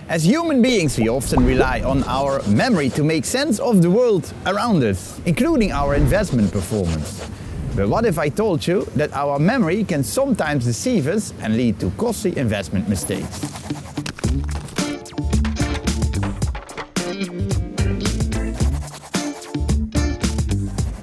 As human beings, we often rely on our memory to make sense of the world around us, including our investment performance. But what if I told you that our memory can sometimes deceive us and lead to costly investment mistakes?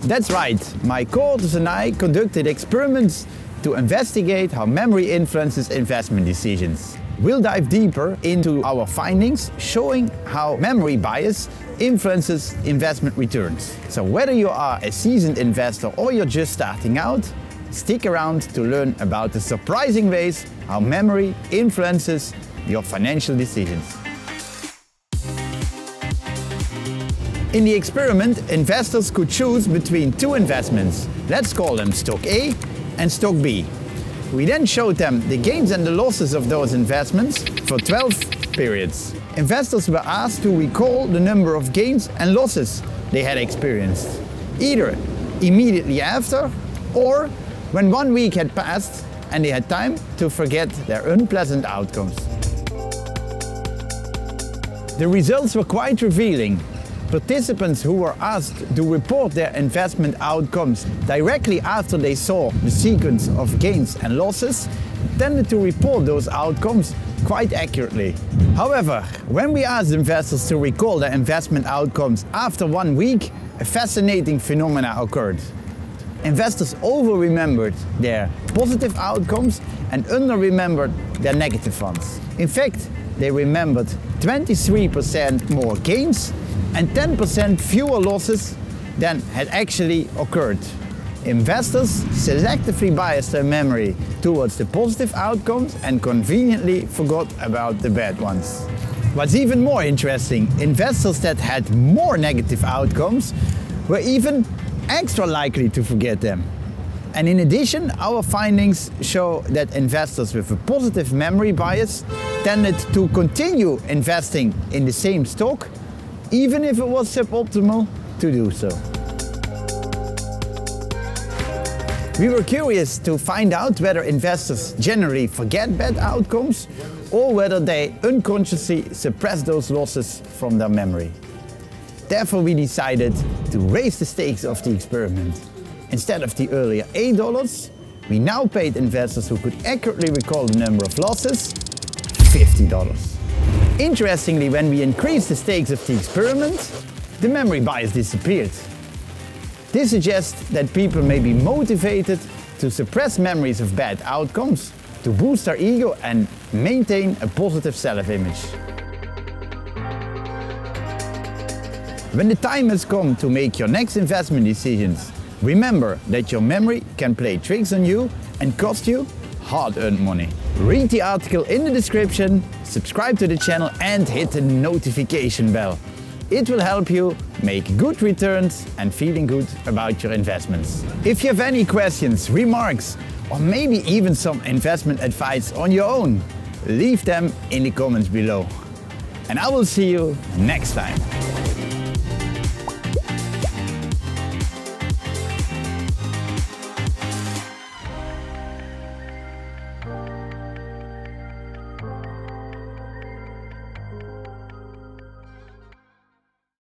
That's right, my co-authors and I conducted experiments to investigate how memory influences investment decisions. We'll dive deeper into our findings, showing how memory bias influences investment returns. So whether you are a seasoned investor or you're just starting out, stick around to learn about the surprising ways how memory influences your financial decisions. In the experiment, investors could choose between two investments. Let's call them stock A and stock B. We then showed them the gains and the losses of those investments for 12 periods. Investors were asked to recall the number of gains and losses they had experienced, either immediately after or when 1 week had passed and they had time to forget their unpleasant outcomes. The results were quite revealing. Participants who were asked to report their investment outcomes directly after they saw the sequence of gains and losses tended to report those outcomes quite accurately. However, when we asked investors to recall their investment outcomes after 1 week, a fascinating phenomenon occurred. Investors over-remembered their positive outcomes and under-remembered their negative ones. In fact, they remembered 23% more gains and 10% fewer losses than had actually occurred. Investors selectively biased their memory towards the positive outcomes and conveniently forgot about the bad ones. What's even more interesting, investors that had more negative outcomes were even extra likely to forget them. And in addition, our findings show that investors with a positive memory bias tended to continue investing in the same stock even if it was suboptimal to do so. We were curious to find out whether investors generally forget bad outcomes or whether they unconsciously suppress those losses from their memory. Therefore, we decided to raise the stakes of the experiment. Instead of the earlier $8, we now paid investors who could accurately recall the number of losses $50. Interestingly, when we increased the stakes of the experiment, the memory bias disappeared. This suggests that people may be motivated to suppress memories of bad outcomes to boost their ego and maintain a positive self-image. When the time has come to make your next investment decisions, remember that your memory can play tricks on you and cost you hard-earned money. Read the article in the description, subscribe to the channel and hit the notification bell. It will help you make good returns and feeling good about your investments. If you have any questions, remarks, or maybe even some investment advice on your own, leave them in the comments below. And I will see you next time.